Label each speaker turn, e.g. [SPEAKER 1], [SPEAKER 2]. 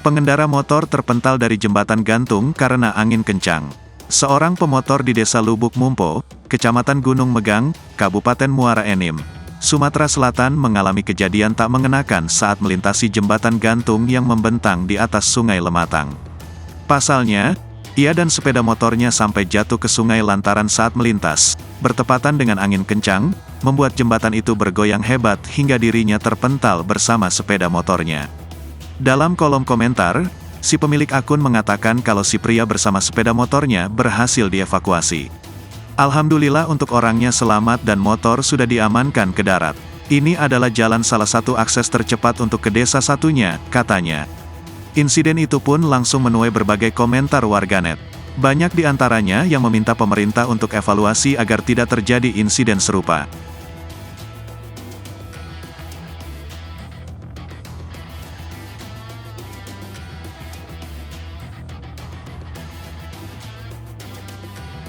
[SPEAKER 1] Pengendara motor terpental dari jembatan gantung karena angin kencang. Seorang pemotor di Desa Lubuk Mumpo, Kecamatan Gunung Megang, Kabupaten Muara Enim, Sumatera Selatan mengalami kejadian tak mengenakan saat melintasi jembatan gantung yang membentang di atas Sungai Lematang. Pasalnya, ia dan sepeda motornya sampai jatuh ke sungai lantaran saat melintas, bertepatan dengan angin kencang, membuat jembatan itu bergoyang hebat hingga dirinya terpental bersama sepeda motornya. Dalam kolom komentar, si pemilik akun mengatakan kalau si pria bersama sepeda motornya berhasil dievakuasi. Alhamdulillah untuk orangnya selamat dan motor sudah diamankan ke darat. Ini adalah jalan salah satu akses tercepat untuk ke desa satunya, katanya. Insiden itu pun langsung menuai berbagai komentar warganet. Banyak di antaranya yang meminta pemerintah untuk evaluasi agar tidak terjadi insiden serupa.